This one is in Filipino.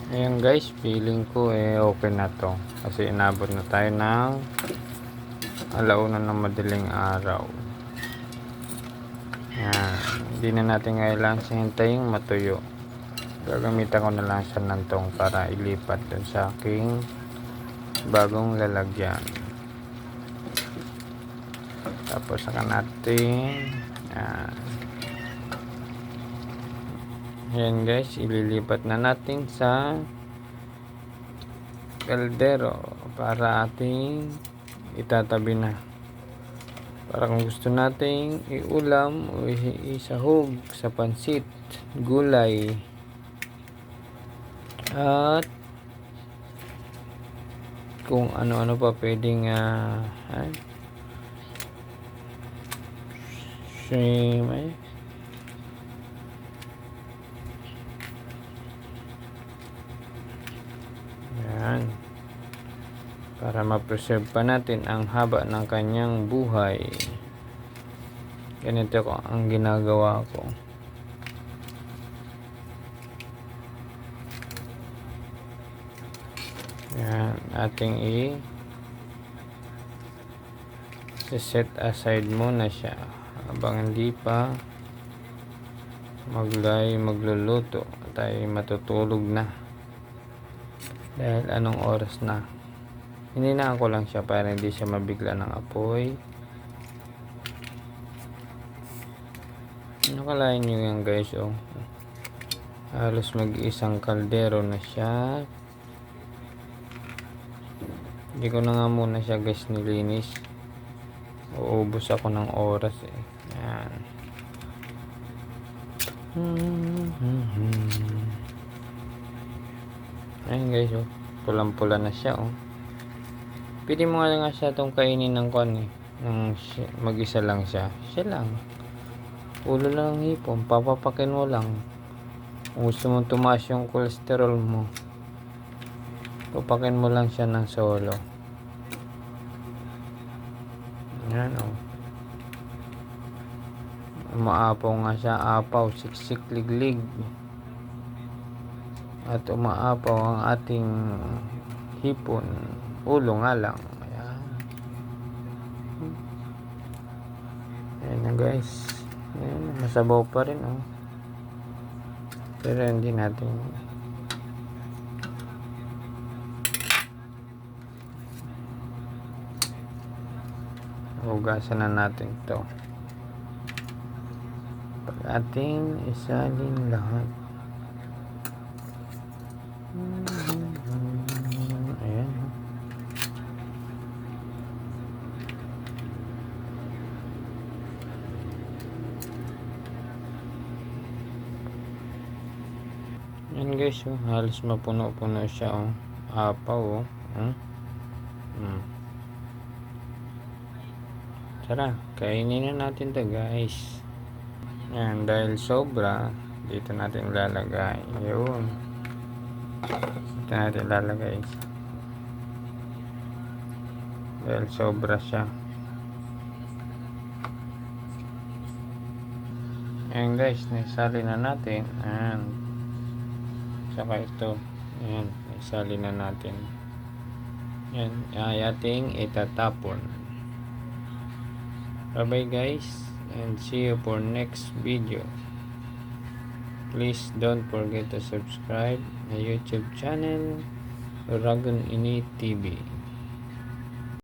Ayan guys, feeling ko okay na to. Kasi inabot na tayo ng alauna ng madaling araw. Ayan. Hindi na natin kailangan hintayin matuyo. Gagamitan ko na lang siya ng tong para ilipat dun sa aking bagong lalagyan. Tapos saka natin ayan guys, ililipat na natin sa kaldero para ating itatabi na, para kung gusto nating iulam o isahog sa pansit, gulay at kung ano-ano pa pwedeng shrimp yan, para ma-preserve pa natin ang haba ng kanyang buhay. Ganito ko ang ginagawa ko. Yan, ating set aside muna siya habang hindi pa magluluto tayo matutulog na, dahil anong oras na. Hininaan ko lang siya para hindi siya mabigla ng apoy. Nakalain nyo yan guys, halos mag-isang kaldero na siya. Hindi ko na nga muna siya guys nilinis, uubos ako ng oras yan. Ayan guys, pulang-pula na siya. Pwede mo nga siya itong kainin ng mag-isa lang siya lang, ulo lang ng hipon, papapakin mo lang. Kung gusto mong tumaas yung cholesterol mo, papakin mo lang siya ng solo. Yan umaapaw nga siya, apaw, siksik, liglig, at umaapaw ang ating hipon, ulo nga lang. Ayan na guys, ayan, masabaw pa rin pero hindi natin hugasan na natin ito pag ating isalin lahat. Ayan. Ayan guys, halos mapuno-puno siya apaw Tara, kainin na natin to guys. Ayan, dahil sobra, dito natin ilalagay. Yun, dito natin ilalagay dahil sobra siya. Ayan guys, naisali na natin. Ayan, saka ito, ayan, naisali na natin. Ayan, ay ating itatapon. Bye bye guys, and see you for next video. Please don't forget to subscribe my YouTube channel, Uragon Ini TV.